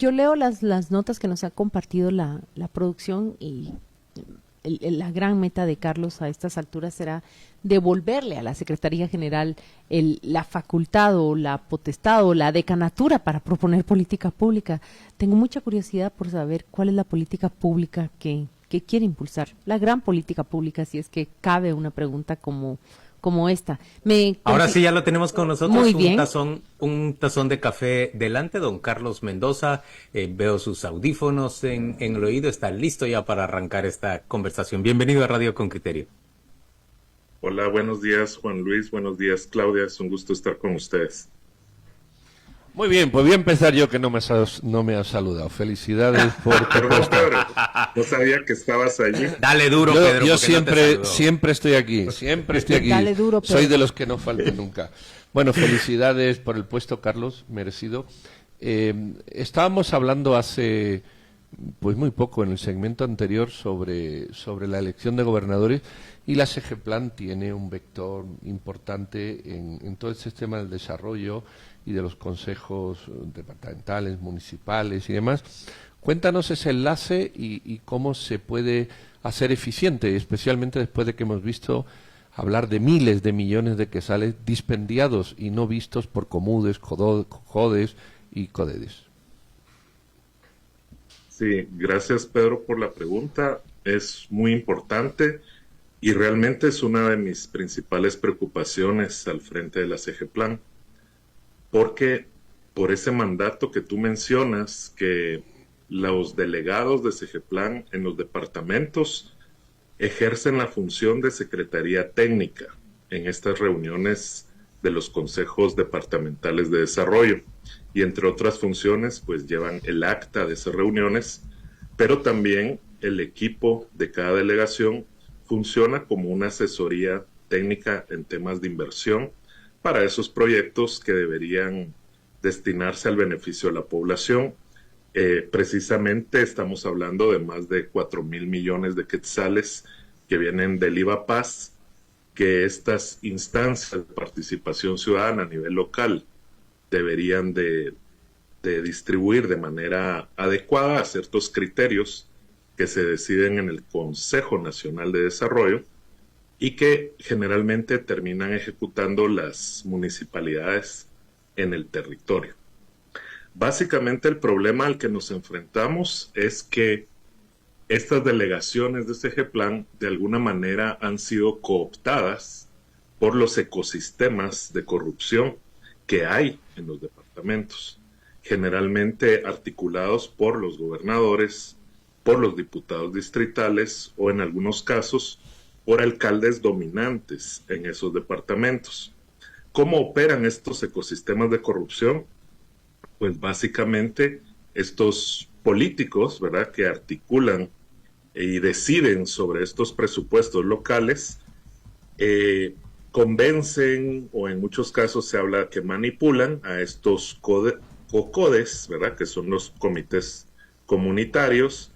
yo leo las notas que nos ha compartido la producción y la gran meta de Carlos a estas alturas será devolverle a la Secretaría General la facultad o la potestad o la decanatura para proponer política pública. Tengo mucha curiosidad por saber cuál es la política pública que quiere impulsar, la gran política pública, si es que cabe una pregunta como esta. Ahora sí ya lo tenemos con nosotros. Muy bien. Un tazón de café delante, don Carlos Mendoza. Veo sus audífonos en el oído, está listo ya para arrancar esta conversación. Bienvenido a Radio con Criterio. Hola, buenos días Juan Luis, buenos días Claudia, es un gusto estar con ustedes. Muy bien, pues voy a empezar yo que no me has saludado. Felicidades por tu puesto. Pedro, no sabía que estabas allí. Dale duro, Pedro. Yo siempre estoy aquí, Dale duro, Pedro. Soy de los que no faltan nunca. Bueno, felicidades por el puesto, Carlos, merecido. Estábamos hablando hace pues muy poco en el segmento anterior sobre la elección de gobernadores, y la SEGEPLAN tiene un vector importante en todo el sistema del desarrollo y de los consejos departamentales, municipales y demás. Cuéntanos ese enlace y cómo se puede hacer eficiente, especialmente después de que hemos visto hablar de miles de millones de quetzales dispendiados y no vistos por Comudes, CODES y CODEDES. Sí, gracias Pedro por la pregunta, es muy importante y realmente es una de mis principales preocupaciones al frente de la SEGEPLAN, porque por ese mandato que tú mencionas, que los delegados de SEGEPLAN en los departamentos ejercen la función de secretaría técnica en estas reuniones de los consejos departamentales de desarrollo, y entre otras funciones pues llevan el acta de esas reuniones, pero también el equipo de cada delegación funciona como una asesoría técnica en temas de inversión para esos proyectos que deberían destinarse al beneficio de la población. Precisamente estamos hablando de más de 4,000 millones de quetzales que vienen del IVA-PAS, que estas instancias de participación ciudadana a nivel local deberían de distribuir de manera adecuada a ciertos criterios que se deciden en el Consejo Nacional de Desarrollo y que generalmente terminan ejecutando las municipalidades en el territorio. Básicamente el problema al que nos enfrentamos es que estas delegaciones de SEGEPLAN de alguna manera han sido cooptadas por los ecosistemas de corrupción que hay en los departamentos, generalmente articulados por los gobernadores, por los diputados distritales o en algunos casos por alcaldes dominantes en esos departamentos. ¿Cómo operan estos ecosistemas de corrupción? Pues básicamente estos políticos, ¿verdad?, que articulan y deciden sobre estos presupuestos locales, convencen, o en muchos casos se habla que manipulan a estos COCODES, ¿verdad?, que son los comités comunitarios.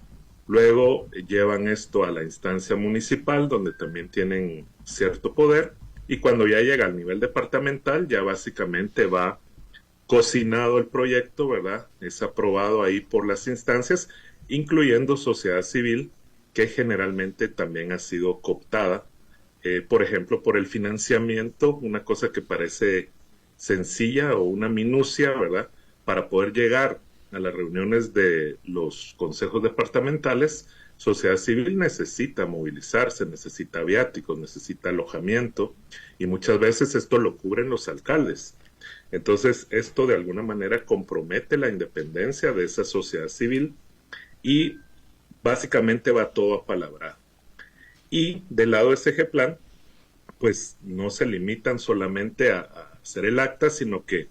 Luego llevan esto a la instancia municipal, donde también tienen cierto poder, y cuando ya llega al nivel departamental, ya básicamente va cocinado el proyecto, ¿verdad? Es aprobado ahí por las instancias, incluyendo sociedad civil, que generalmente también ha sido cooptada, por ejemplo, por el financiamiento, una cosa que parece sencilla o una minucia, ¿verdad? Para poder llegar a las reuniones de los consejos departamentales, sociedad civil necesita movilizarse, necesita viáticos, necesita alojamiento, y muchas veces esto lo cubren los alcaldes. Entonces, esto de alguna manera compromete la independencia de esa sociedad civil y básicamente va todo apalabrado. Y del lado de SEGEPLAN, pues no se limitan solamente a hacer el acta, sino que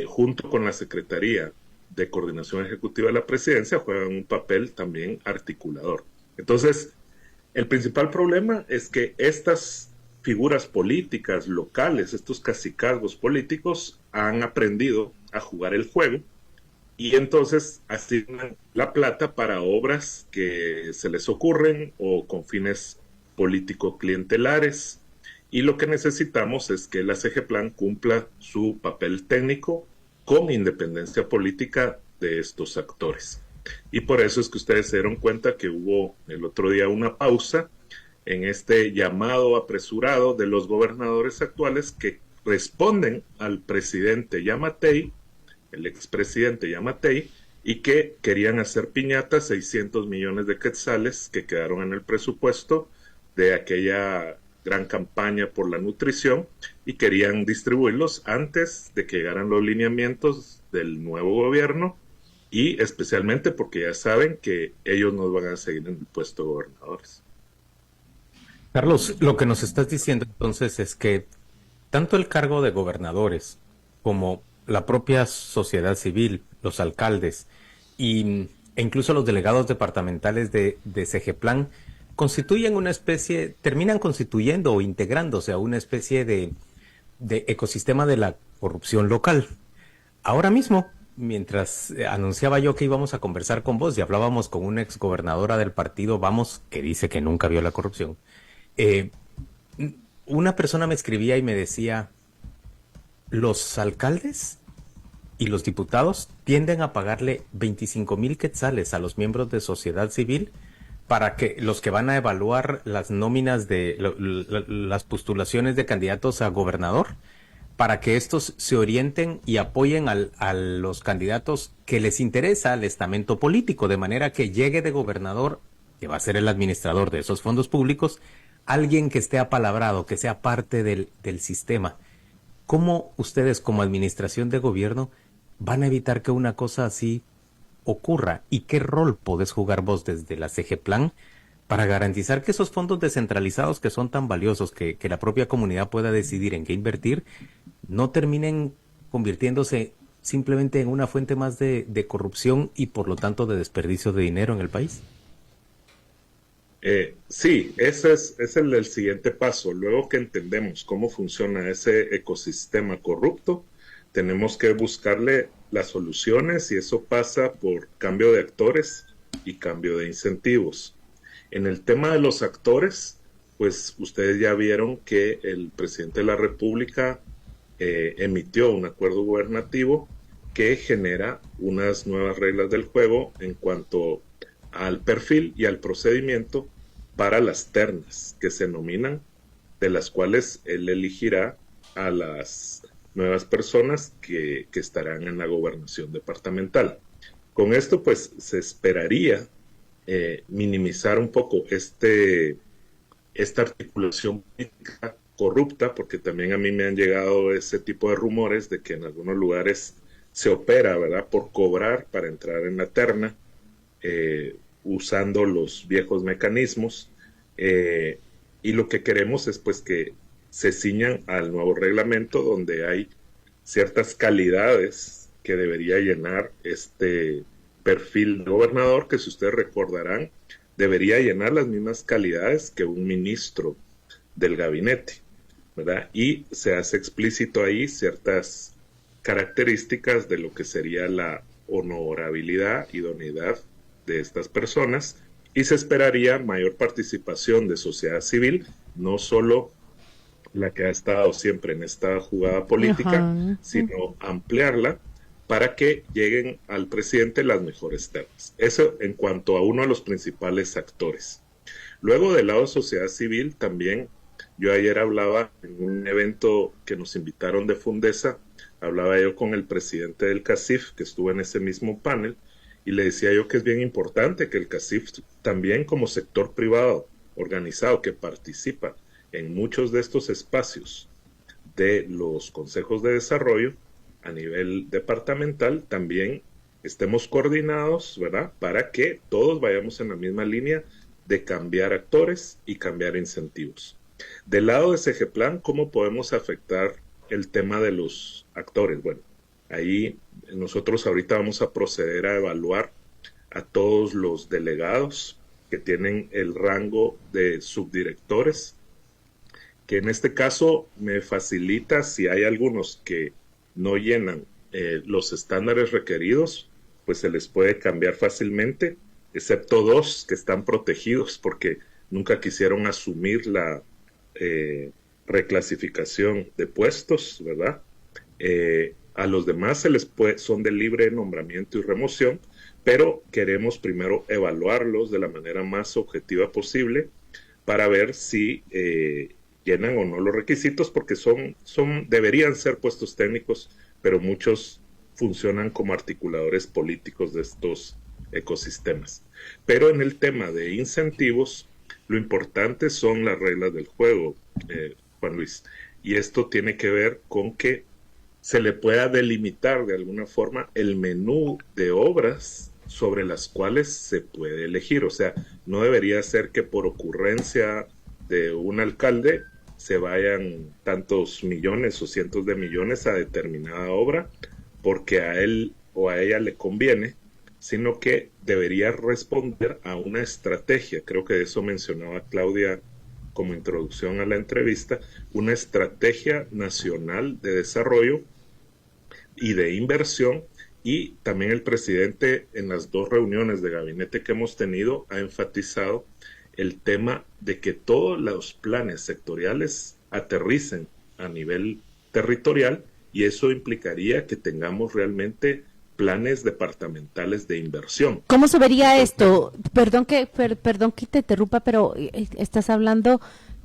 junto con la Secretaría de Coordinación Ejecutiva de la Presidencia juegan un papel también articulador. Entonces, el principal problema es que estas figuras políticas locales, estos cacicazgos políticos, han aprendido a jugar el juego y entonces asignan la plata para obras que se les ocurren o con fines político-clientelares, y lo que necesitamos es que la SEGEPLAN cumpla su papel técnico con independencia política de estos actores. Y por eso es que ustedes se dieron cuenta que hubo el otro día una pausa en este llamado apresurado de los gobernadores actuales que responden al presidente Yamatei, el expresidente Yamatei, y que querían hacer piñata 600 millones de quetzales que quedaron en el presupuesto de aquella gran campaña por la nutrición y querían distribuirlos antes de que llegaran los lineamientos del nuevo gobierno y especialmente porque ya saben que ellos no van a seguir en el puesto de gobernadores. Carlos, lo que nos estás diciendo entonces es que tanto el cargo de gobernadores como la propia sociedad civil, los alcaldes e incluso los delegados departamentales de CEGEPLAN constituyen una especie, terminan constituyendo o integrándose a una especie de ecosistema de la corrupción local. Ahora mismo, mientras anunciaba yo que íbamos a conversar con vos y hablábamos con una exgobernadora del partido Vamos, que dice que nunca vio la corrupción, una persona me escribía y me decía, los alcaldes y los diputados tienden a pagarle 25,000 quetzales a los miembros de sociedad civil para que los que van a evaluar las nóminas de las postulaciones de candidatos a gobernador, para que estos se orienten y apoyen a los candidatos que les interesa al estamento político, de manera que llegue de gobernador, que va a ser el administrador de esos fondos públicos, alguien que esté apalabrado, que sea parte del sistema. ¿Cómo ustedes como administración de gobierno van a evitar que una cosa así ocurra? ¿Y qué rol podés jugar vos desde la CEGEPLAN para garantizar que esos fondos descentralizados que son tan valiosos, que la propia comunidad pueda decidir en qué invertir, no terminen convirtiéndose simplemente en una fuente más de corrupción y por lo tanto de desperdicio de dinero en el país? Sí, ese es el siguiente paso. Luego que entendemos cómo funciona ese ecosistema corrupto, tenemos que buscarle las soluciones y eso pasa por cambio de actores y cambio de incentivos. En el tema de los actores, pues ustedes ya vieron que el presidente de la República emitió un acuerdo gubernativo que genera unas nuevas reglas del juego en cuanto al perfil y al procedimiento para las ternas que se nominan, de las cuales él elegirá a las nuevas personas que estarán en la gobernación departamental. Con esto, pues, se esperaría minimizar un poco esta articulación política corrupta, porque también a mí me han llegado ese tipo de rumores de que en algunos lugares se opera, ¿verdad?, por cobrar para entrar en la terna, usando los viejos mecanismos, y lo que queremos es pues que se ciñan al nuevo reglamento donde hay ciertas calidades que debería llenar este perfil de gobernador, que si ustedes recordarán debería llenar las mismas calidades que un ministro del gabinete, ¿verdad? Y se hace explícito ahí ciertas características de lo que sería la honorabilidad, idoneidad de estas personas, y se esperaría mayor participación de sociedad civil, no solo la que ha estado siempre en esta jugada política, sino ampliarla para que lleguen al presidente las mejores ternas. Eso en cuanto a uno de los principales actores. Luego del lado de sociedad civil también, yo ayer hablaba en un evento que nos invitaron de Fundesa, hablaba yo con el presidente del CACIF, que estuvo en ese mismo panel, y le decía yo que es bien importante que el CACIF también como sector privado organizado que participa en muchos de estos espacios de los consejos de desarrollo a nivel departamental también estemos coordinados, ¿verdad? Para que todos vayamos en la misma línea de cambiar actores y cambiar incentivos. Del lado de CEGEPLAN, ¿cómo podemos afectar el tema de los actores? Bueno, ahí nosotros ahorita vamos a proceder a evaluar a todos los delegados que tienen el rango de subdirectores, que en este caso me facilita si hay algunos que no llenan los estándares requeridos, pues se les puede cambiar fácilmente, excepto 2 que están protegidos porque nunca quisieron asumir la reclasificación de puestos, ¿verdad? A los demás son de libre nombramiento y remoción, pero queremos primero evaluarlos de la manera más objetiva posible para ver si llenan o no los requisitos, porque deberían ser puestos técnicos, pero muchos funcionan como articuladores políticos de estos ecosistemas. Pero en el tema de incentivos, lo importante son las reglas del juego, Juan Luis, y esto tiene que ver con que se le pueda delimitar de alguna forma el menú de obras sobre las cuales se puede elegir. O sea, no debería ser que por ocurrencia de un alcalde se vayan tantos millones o cientos de millones a determinada obra porque a él o a ella le conviene, sino que debería responder a una estrategia. Creo que de eso mencionaba Claudia como introducción a la entrevista, una estrategia nacional de desarrollo y de inversión, y también el presidente en las 2 reuniones de gabinete que hemos tenido ha enfatizado el tema de que todos los planes sectoriales aterricen a nivel territorial, y eso implicaría que tengamos realmente planes departamentales de inversión. ¿Cómo se vería esto? Perdón que te interrumpa, pero estás hablando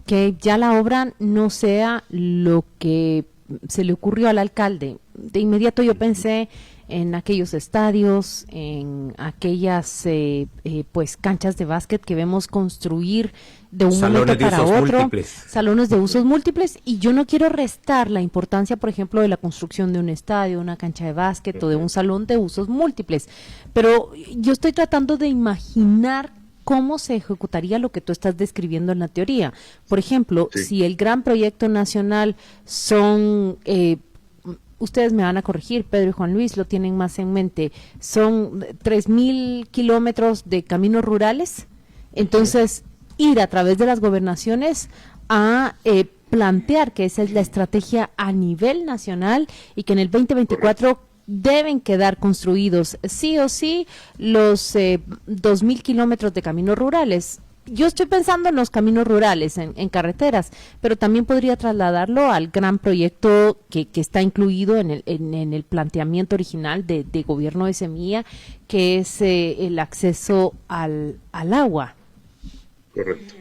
que ya la obra no sea lo que se le ocurrió al alcalde. De inmediato yo pensé en aquellos estadios, en aquellas pues canchas de básquet que vemos construir de un momento para otro, salones de usos múltiples, y yo no quiero restar la importancia, por ejemplo, de la construcción de un estadio, una cancha de básquet o de un salón de usos múltiples, pero yo estoy tratando de imaginar cómo se ejecutaría lo que tú estás describiendo en la teoría. Por ejemplo, si el gran proyecto nacional son ustedes me van a corregir, Pedro y Juan Luis lo tienen más en mente, son 3,000 kilómetros de caminos rurales, entonces ir a través de las gobernaciones a plantear que esa es la estrategia a nivel nacional y que en el 2024 deben quedar construidos sí o sí los 2,000 kilómetros de caminos rurales. Yo estoy pensando en los caminos rurales, en carreteras, pero también podría trasladarlo al gran proyecto que está incluido en el planteamiento original de gobierno de Semilla, que es el acceso al agua. Correcto.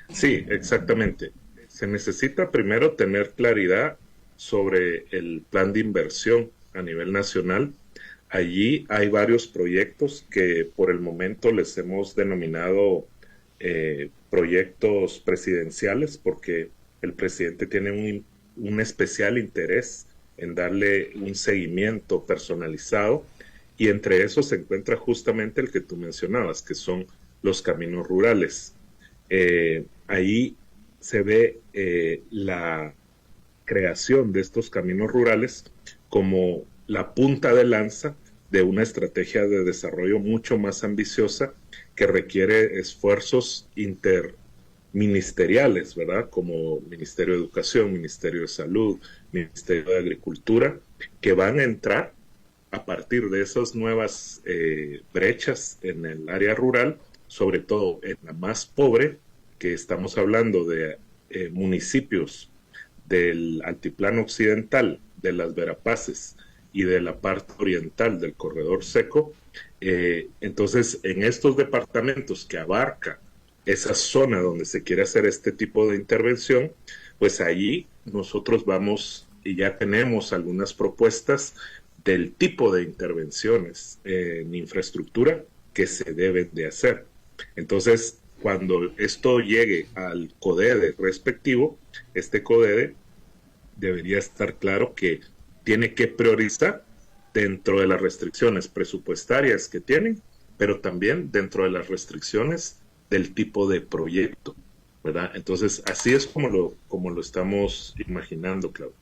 Sí, exactamente. Se necesita primero tener claridad sobre el plan de inversión a nivel nacional. Allí hay varios proyectos que por el momento les hemos denominado proyectos presidenciales, porque el presidente tiene un especial interés en darle un seguimiento personalizado, y entre esos se encuentra justamente el que tú mencionabas, que son los caminos rurales. Ahí se ve la creación de estos caminos rurales como la punta de lanza de una estrategia de desarrollo mucho más ambiciosa, que requiere esfuerzos interministeriales, ¿verdad? Como Ministerio de Educación, Ministerio de Salud, Ministerio de Agricultura, que van a entrar a partir de esas nuevas brechas en el área rural, sobre todo en la más pobre, que estamos hablando de municipios del Altiplano Occidental, de las Verapaces y de la parte oriental del Corredor Seco. Entonces, en estos departamentos que abarca esa zona donde se quiere hacer este tipo de intervención, pues allí nosotros vamos y ya tenemos algunas propuestas del tipo de intervenciones en infraestructura que se deben de hacer. Entonces, cuando esto llegue al CODEDE respectivo, este CODEDE debería estar claro que tiene que priorizar dentro de las restricciones presupuestarias que tienen, pero también dentro de las restricciones del tipo de proyecto, ¿verdad? Entonces, así es como lo estamos imaginando, Claudio.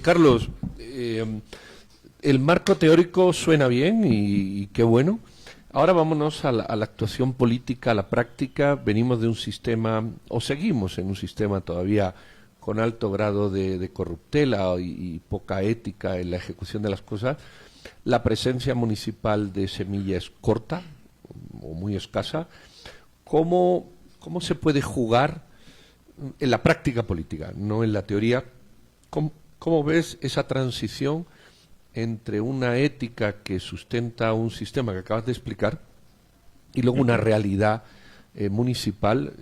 Carlos, el marco teórico suena bien y qué bueno. Ahora vámonos a la actuación política, a la práctica. Venimos de un sistema, o seguimos en un sistema todavía con alto grado de corruptela y poca ética en la ejecución de las cosas. La presencia municipal de Semilla es corta o muy escasa. ¿Cómo se puede jugar en la práctica política, no en la teoría? ¿Cómo ves esa transición entre una ética que sustenta un sistema que acabas de explicar y luego una realidad municipal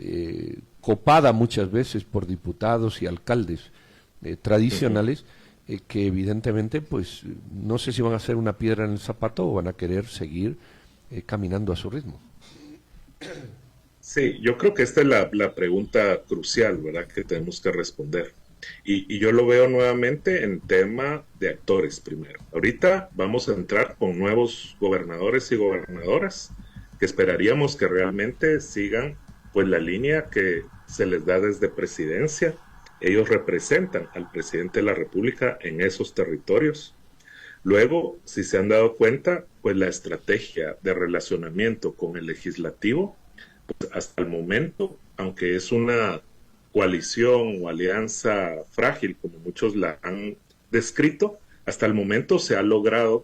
copada muchas veces por diputados y alcaldes tradicionales que evidentemente pues no sé si van a ser una piedra en el zapato o van a querer seguir caminando a su ritmo. Sí, yo creo que esta es la pregunta crucial, ¿verdad?, que tenemos que responder. Y yo lo veo nuevamente en tema de actores primero. Ahorita vamos a entrar con nuevos gobernadores y gobernadoras que esperaríamos que realmente sigan pues la línea que se les da desde presidencia. Ellos representan al presidente de la República en esos territorios. Luego, si se han dado cuenta, pues la estrategia de relacionamiento con el legislativo, pues hasta el momento, aunque es una coalición o alianza frágil, como muchos la han descrito, hasta el momento se ha logrado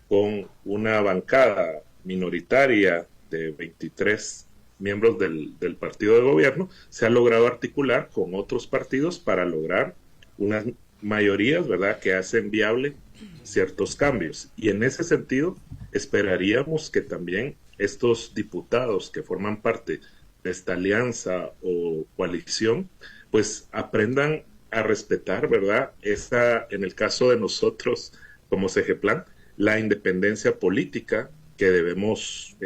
con una bancada minoritaria de 23 miembros del partido de gobierno, se ha logrado articular con otros partidos para lograr unas mayorías, ¿verdad?, que hacen viable ciertos cambios. Y en ese sentido, esperaríamos que también estos diputados que forman parte de esta alianza o coalición, pues aprendan a respetar, ¿verdad?, en el caso de nosotros como CEGEPLAN, la independencia política que debemos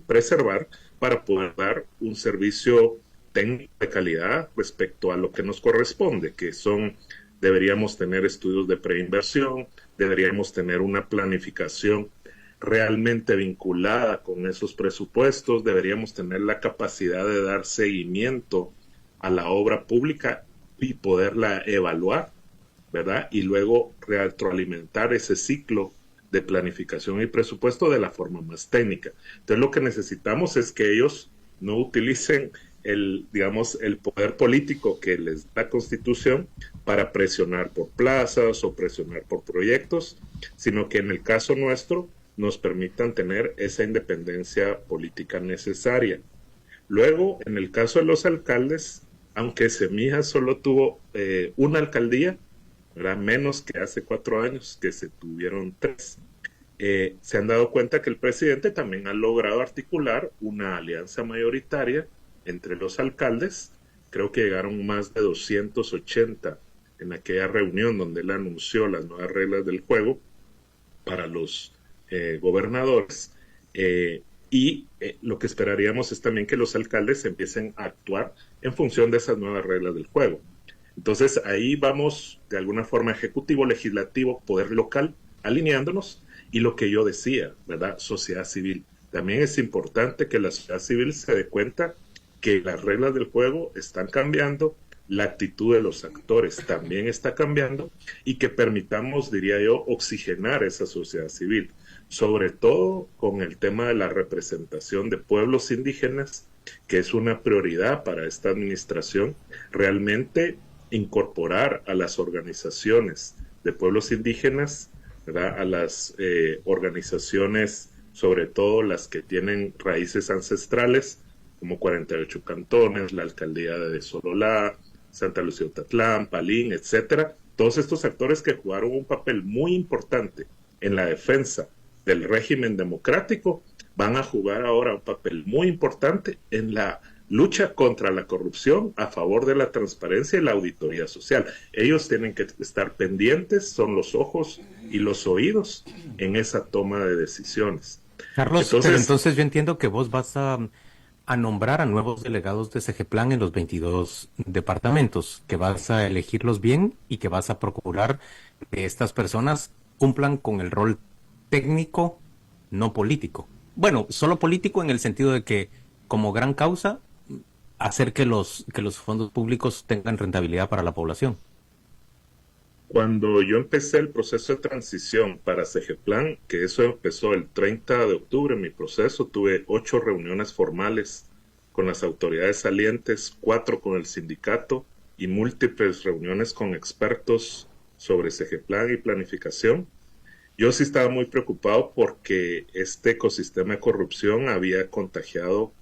preservar para poder dar un servicio técnico de calidad respecto a lo que nos corresponde, que deberíamos tener estudios de preinversión, deberíamos tener una planificación realmente vinculada con esos presupuestos, deberíamos tener la capacidad de dar seguimiento a la obra pública y poderla evaluar, ¿verdad? Y luego retroalimentar ese ciclo de planificación y presupuesto de la forma más técnica. Entonces lo que necesitamos es que ellos no utilicen el poder político que les da la Constitución para presionar por plazas o presionar por proyectos, sino que en el caso nuestro nos permitan tener esa independencia política necesaria. Luego, en el caso de los alcaldes, aunque Semilla solo tuvo una alcaldía, ¿verdad?, menos que hace 4 años que se tuvieron 3, se han dado cuenta que el presidente también ha logrado articular una alianza mayoritaria entre los alcaldes. Creo que llegaron más de 280 en aquella reunión donde él anunció las nuevas reglas del juego para los gobernadores, y lo que esperaríamos es también que los alcaldes empiecen a actuar en función de esas nuevas reglas del juego. Entonces ahí vamos de alguna forma ejecutivo, legislativo, poder local, alineándonos, y lo que yo decía, ¿verdad?, sociedad civil. También es importante que la sociedad civil se dé cuenta que las reglas del juego están cambiando, la actitud de los actores también está cambiando, y que permitamos, diría yo, oxigenar esa sociedad civil, sobre todo con el tema de la representación de pueblos indígenas, que es una prioridad para esta administración, realmente incorporar a las organizaciones de pueblos indígenas, ¿verdad?, a las organizaciones, sobre todo las que tienen raíces ancestrales, como 48 cantones, la alcaldía de Sololá, Santa Lucía Otatlán, Palín, etcétera. Todos estos actores que jugaron un papel muy importante en la defensa del régimen democrático van a jugar ahora un papel muy importante en la lucha contra la corrupción, a favor de la transparencia y la auditoría social. Ellos tienen que estar pendientes, son los ojos y los oídos en esa toma de decisiones. Carlos, entonces yo entiendo que vos vas a nombrar a nuevos delegados de CEGEPLAN en los 22 departamentos, que vas a elegirlos bien y que vas a procurar que estas personas cumplan con el rol técnico, no político. Bueno, solo político en el sentido de que, como gran causa, hacer que los fondos públicos tengan rentabilidad para la población. Cuando yo empecé el proceso de transición para CEGEPLAN, que eso empezó el 30 de octubre, mi proceso, tuve 8 reuniones formales con las autoridades salientes, 4 con el sindicato y múltiples reuniones con expertos sobre CEGEPLAN y planificación. Yo sí estaba muy preocupado porque este ecosistema de corrupción había contagiado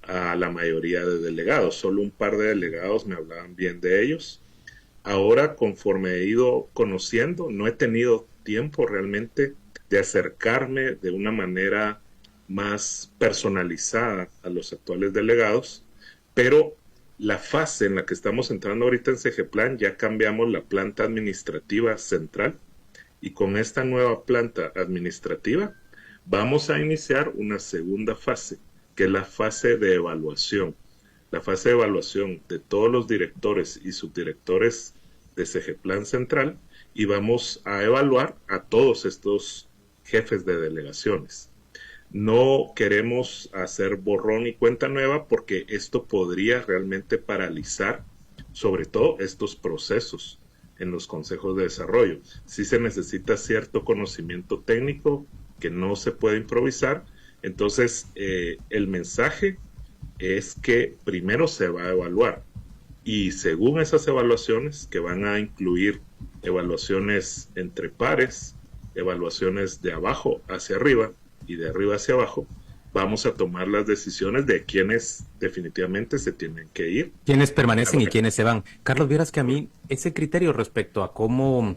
a la mayoría de delegados. Solo un par de delegados me hablaban bien de ellos. Ahora, conforme he ido conociendo, no he tenido tiempo realmente de acercarme de una manera más personalizada a los actuales delegados, pero la fase en la que estamos entrando ahorita en CEGEPLAN, ya cambiamos la planta administrativa central, y con esta nueva planta administrativa vamos a iniciar una segunda fase, que es la fase de evaluación. La fase de evaluación de todos los directores y subdirectores de CEGEPLAN Central, y vamos a evaluar a todos estos jefes de delegaciones. No queremos hacer borrón y cuenta nueva porque esto podría realmente paralizar sobre todo estos procesos en los consejos de desarrollo. Sí se necesita cierto conocimiento técnico que no se puede improvisar. Entonces, el mensaje es que primero se va a evaluar, y según esas evaluaciones, que van a incluir evaluaciones entre pares, evaluaciones de abajo hacia arriba y de arriba hacia abajo, vamos a tomar las decisiones de quiénes definitivamente se tienen que ir. Quiénes permanecen y quiénes se van. Carlos, vieras que a mí ese criterio respecto a cómo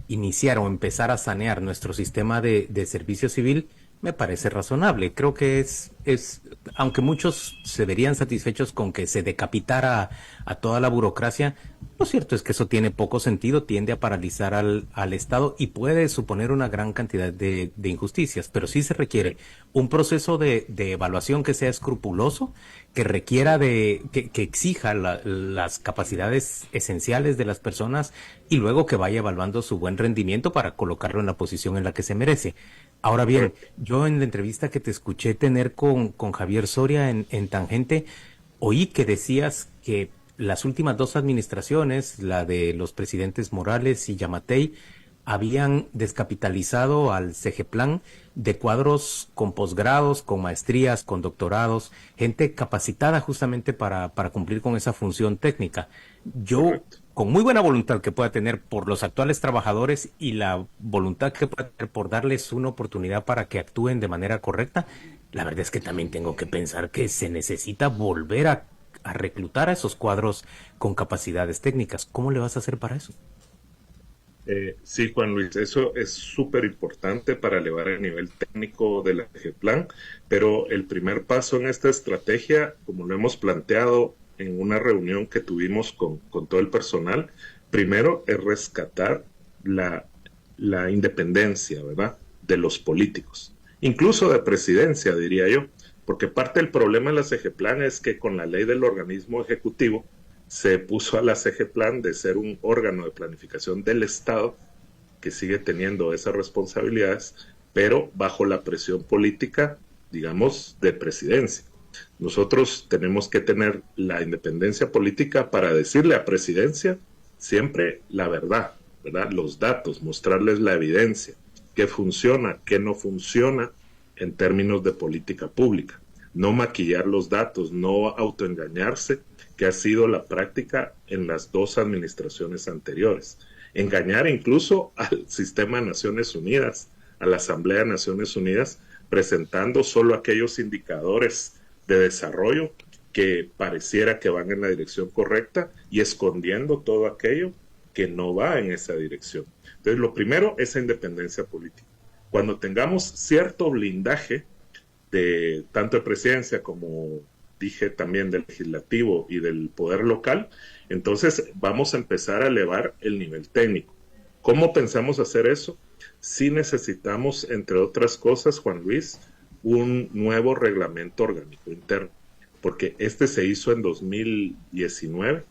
iniciar o empezar a sanear nuestro sistema de servicio civil me parece razonable. Creo que es, aunque muchos se verían satisfechos con que se decapitara a toda la burocracia, lo cierto es que eso tiene poco sentido, tiende a paralizar al Estado y puede suponer una gran cantidad de injusticias, pero sí se requiere un proceso de evaluación que sea escrupuloso, que requiera que exija las capacidades esenciales de las personas y luego que vaya evaluando su buen rendimiento para colocarlo en la posición en la que se merece. Ahora bien, yo en la entrevista que te escuché tener con Javier Soria en Tangente, oí que decías que las últimas dos administraciones, la de los presidentes Morales y Yamatei, habían descapitalizado al CEGEPLAN de cuadros con posgrados, con maestrías, con doctorados, gente capacitada justamente para cumplir con esa función técnica. Yo, con muy buena voluntad que pueda tener por los actuales trabajadores y la voluntad que pueda tener por darles una oportunidad para que actúen de manera correcta, la verdad es que también tengo que pensar que se necesita volver a reclutar a esos cuadros con capacidades técnicas. ¿Cómo le vas a hacer para eso? Sí, Juan Luis, eso es súper importante para elevar el nivel técnico de la CEGEPLAN, pero el primer paso en esta estrategia, como lo hemos planteado en una reunión que tuvimos con todo el personal, primero es rescatar la independencia, ¿verdad?, de los políticos, incluso de presidencia, diría yo, porque parte del problema de la CEGEPLAN es que con la ley del organismo ejecutivo se puso a la CEGEPLAN de ser un órgano de planificación del Estado, que sigue teniendo esas responsabilidades, pero bajo la presión política, digamos, de presidencia. Nosotros tenemos que tener la independencia política para decirle a presidencia siempre la verdad, ¿verdad? Los datos, mostrarles la evidencia, qué funciona, qué no funciona en términos de política pública. No maquillar los datos, no autoengañarse, que ha sido la práctica en las dos administraciones anteriores. Engañar incluso al sistema de Naciones Unidas, a la Asamblea de Naciones Unidas, presentando solo aquellos indicadores de desarrollo que pareciera que van en la dirección correcta y escondiendo todo aquello que no va en esa dirección. Entonces, lo primero es la independencia política. Cuando tengamos cierto blindaje de tanto de presidencia como dije también del legislativo y del poder local, entonces vamos a empezar a elevar el nivel técnico. ¿Cómo pensamos hacer eso? Sí necesitamos, entre otras cosas, Juan Luis, un nuevo reglamento orgánico interno, porque este se hizo en 2019,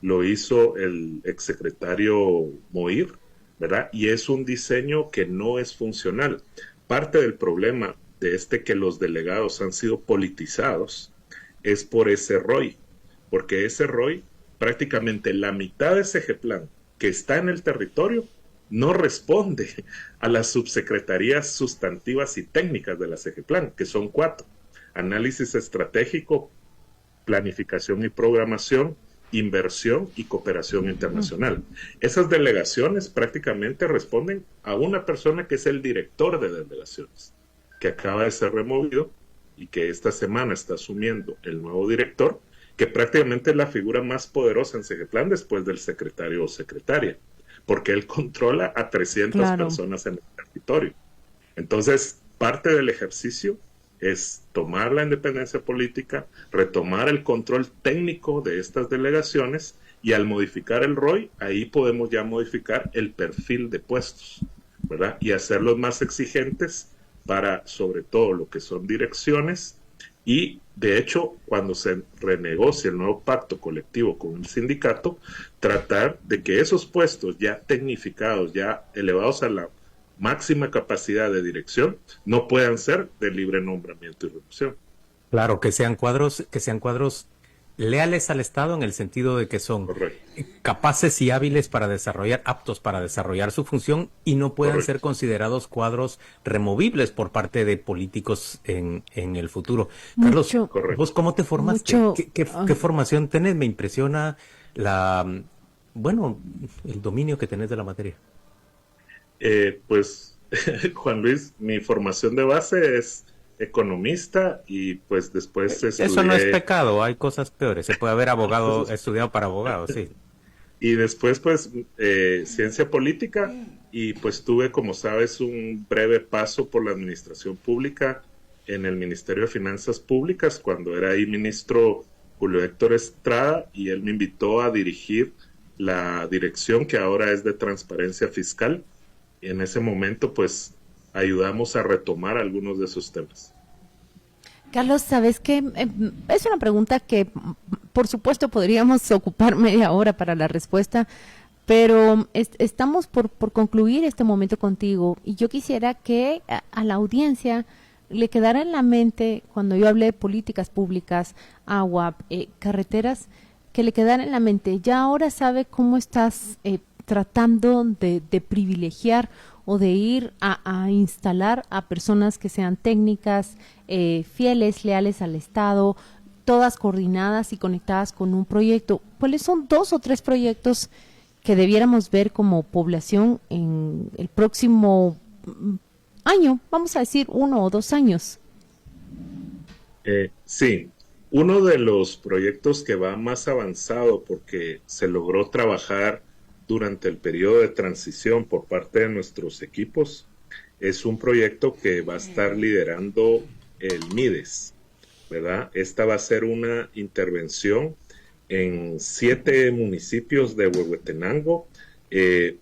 lo hizo el exsecretario Moir, ¿verdad? Y es un diseño que no es funcional. Parte del problema de que los delegados han sido politizados es por ese ROI, porque ese ROI, prácticamente la mitad de CEGEPLAN que está en el territorio no responde a las subsecretarías sustantivas y técnicas de la CEGEPLAN, que son 4: análisis estratégico, planificación y programación, inversión y cooperación internacional. Esas delegaciones prácticamente responden a una persona que es el director de delegaciones, que acaba de ser removido y que esta semana está asumiendo el nuevo director, que prácticamente es la figura más poderosa en CEGEPLAN después del secretario o secretaria. porque él controla a 300 Claro. personas en el territorio. Entonces, parte del ejercicio es tomar la independencia política, retomar el control técnico de estas delegaciones, y al modificar el ROI, ahí podemos ya modificar el perfil de puestos, ¿verdad? Y hacerlos más exigentes para, sobre todo, lo que son direcciones. Y, de hecho, cuando se renegocie el nuevo pacto colectivo con el sindicato, tratar de que esos puestos ya tecnificados, ya elevados a la máxima capacidad de dirección, no puedan ser de libre nombramiento y reducción. Claro, que sean cuadros leales al Estado en el sentido de que son Correcto. capaces y hábiles para desarrollar, aptos para desarrollar su función, y no puedan Correcto. ser considerados cuadros removibles por parte de políticos en el futuro. Carlos, Mucho, Correcto. ¿vos cómo te formaste? mucho, ¿Qué formación tenés? Me impresiona el dominio que tenés de la materia. Pues, Juan Luis, mi formación de base es economista, y pues después Eso no es estudié, pecado, hay cosas peores. Se puede haber estudiado para abogado, sí. y después pues ciencia política, y pues tuve, como sabes, un breve paso por la administración pública en el Ministerio de Finanzas Públicas, cuando era ahí ministro Julio Héctor Estrada, y él me invitó a dirigir la dirección que ahora es de transparencia fiscal, y en ese momento pues ayudamos a retomar algunos de esos temas. Carlos, ¿sabes qué? Es una pregunta que, por supuesto, podríamos ocupar media hora para la respuesta, pero estamos por concluir este momento contigo, y yo quisiera que a la audiencia le quedara en la mente, cuando yo hablé de políticas públicas, agua, carreteras, que le quedara en la mente, ya ahora sabe cómo estás tratando de privilegiar o de ir a instalar a personas que sean técnicas, fieles, leales al Estado, todas coordinadas y conectadas con un proyecto. ¿Cuáles son 2 o 3 proyectos que debiéramos ver como población en el próximo año? Vamos a decir 1 o 2 años. Sí, uno de los proyectos que va más avanzado, porque se logró trabajar durante el periodo de transición por parte de nuestros equipos, es un proyecto que va a estar liderando el MIDES, ¿verdad? Esta va a ser una intervención en 7 municipios de Huehuetenango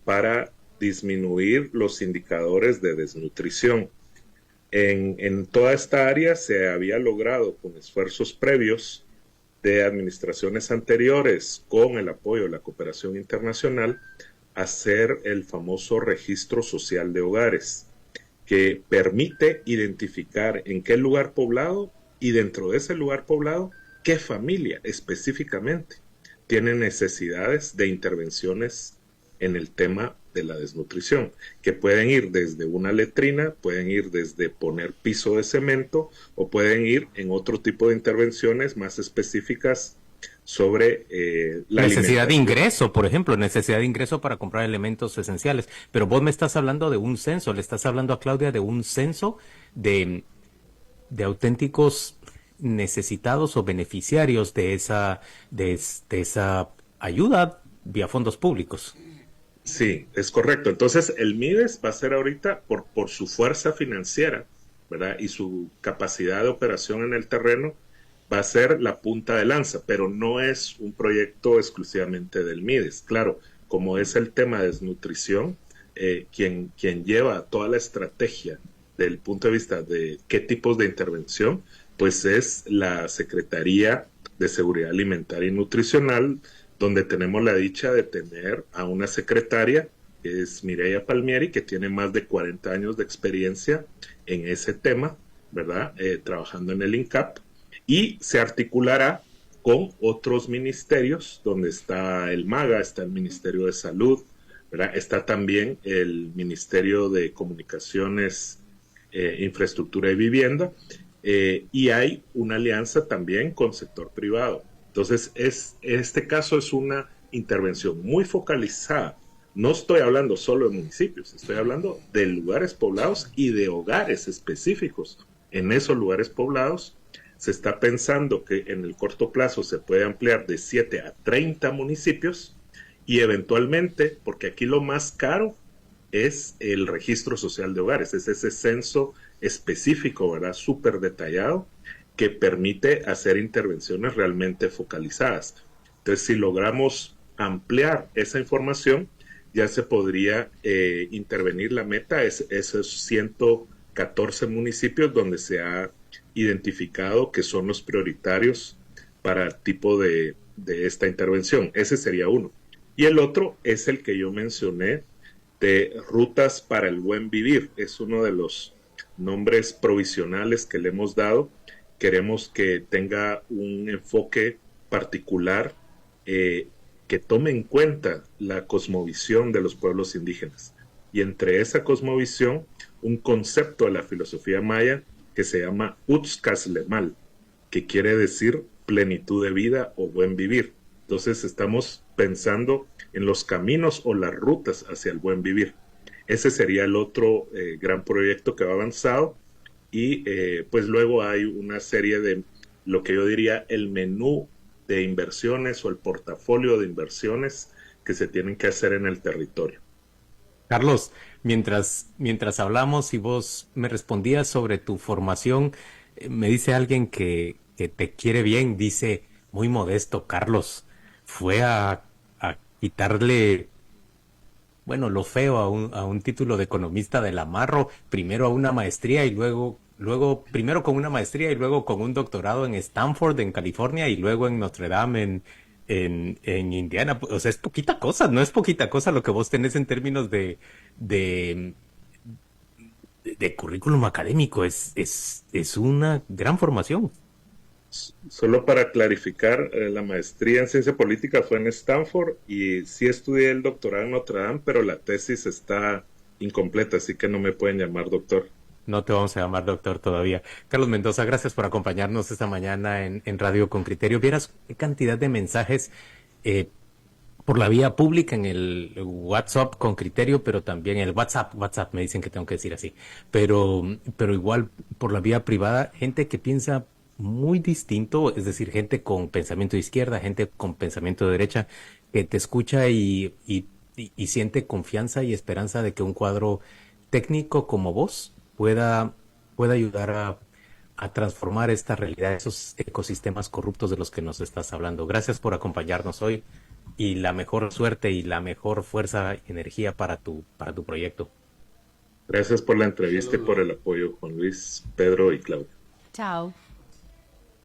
para disminuir los indicadores de desnutrición. En toda esta área se había logrado, con esfuerzos previos de administraciones anteriores, con el apoyo de la cooperación internacional, hacer el famoso registro social de hogares, que permite identificar en qué lugar poblado, y dentro de ese lugar poblado, qué familia específicamente tiene necesidades de intervenciones en el tema de la desnutrición, que pueden ir desde una letrina, pueden ir desde poner piso de cemento, o pueden ir en otro tipo de intervenciones más específicas sobre la Necesidad de alimentación. ingreso, por ejemplo, necesidad de ingreso para comprar elementos esenciales. Pero vos me estás hablando de un censo, le estás hablando a Claudia de un censo de auténticos necesitados o beneficiarios de esa ayuda vía fondos públicos. Sí, es correcto. Entonces, el MIDES va a ser ahorita, por su fuerza financiera, ¿verdad? Y su capacidad de operación en el terreno, va a ser la punta de lanza, pero no es un proyecto exclusivamente del MIDES. Claro, como es el tema de desnutrición, quien lleva toda la estrategia del punto de vista de qué tipos de intervención, pues es la Secretaría de Seguridad Alimentaria y Nutricional, donde tenemos la dicha de tener a una secretaria, que es Mireya Palmieri, que tiene más de 40 años de experiencia en ese tema, ¿verdad? Trabajando en el INCAP, y se articulará con otros ministerios, donde está el MAGA, está el Ministerio de Salud, ¿verdad? Está también el Ministerio de Comunicaciones, Infraestructura y Vivienda, y hay una alianza también con sector privado. Entonces, este caso es una intervención muy focalizada. No estoy hablando solo de municipios, estoy hablando de lugares poblados y de hogares específicos. En esos lugares poblados se está pensando que en el corto plazo se puede ampliar de 7 a 30 municipios, y eventualmente, porque aquí lo más caro es el registro social de hogares, es ese censo específico, ¿verdad? Súper detallado, que permite hacer intervenciones realmente focalizadas. Entonces, si logramos ampliar esa información, ya se podría intervenir la meta, esos 114 municipios donde se ha identificado que son los prioritarios para el tipo de esta intervención. Ese sería uno. Y el otro es el que yo mencioné de rutas para el buen vivir. Es uno de los nombres provisionales que le hemos dado. Queremos que tenga un enfoque particular que tome en cuenta la cosmovisión de los pueblos indígenas. Y entre esa cosmovisión, un concepto de la filosofía maya que se llama Utzcaslemal, que quiere decir plenitud de vida o buen vivir. Entonces estamos pensando en los caminos o las rutas hacia el buen vivir. Ese sería el otro gran proyecto que va avanzado y pues luego hay una serie de lo que yo diría el menú de inversiones o el portafolio de inversiones que se tienen que hacer en el territorio. Carlos, mientras hablamos y vos me respondías sobre tu formación, me dice alguien que te quiere bien, dice, muy modesto, Carlos, fue a quitarle, bueno, lo feo a un título de economista del Amarro, primero a una maestría y luego primero con una maestría y luego con un doctorado en Stanford, en California, y luego en Notre Dame, en Indiana. O sea, es poquita cosa, no es poquita cosa lo que vos tenés en términos de currículum académico. Es una gran formación. Solo para clarificar, la maestría en ciencia política fue en Stanford y sí estudié el doctorado en Notre Dame, pero la tesis está incompleta, así que no me pueden llamar doctor. No te vamos a llamar doctor todavía. Carlos Mendoza, gracias por acompañarnos esta mañana en Radio Con Criterio. Vieras qué cantidad de mensajes por la vía pública en el WhatsApp Con Criterio, pero también el WhatsApp me dicen que tengo que decir así, pero igual por la vía privada, gente que piensa muy distinto, es decir, gente con pensamiento de izquierda, gente con pensamiento de derecha, que te escucha y siente confianza y esperanza de que un cuadro técnico como vos pueda ayudar a transformar esta realidad, esos ecosistemas corruptos de los que nos estás hablando. Gracias por acompañarnos hoy y la mejor suerte y la mejor fuerza y energía para tu proyecto. Gracias por la entrevista y por el apoyo, Juan Luis, Pedro y Claudia. Chao.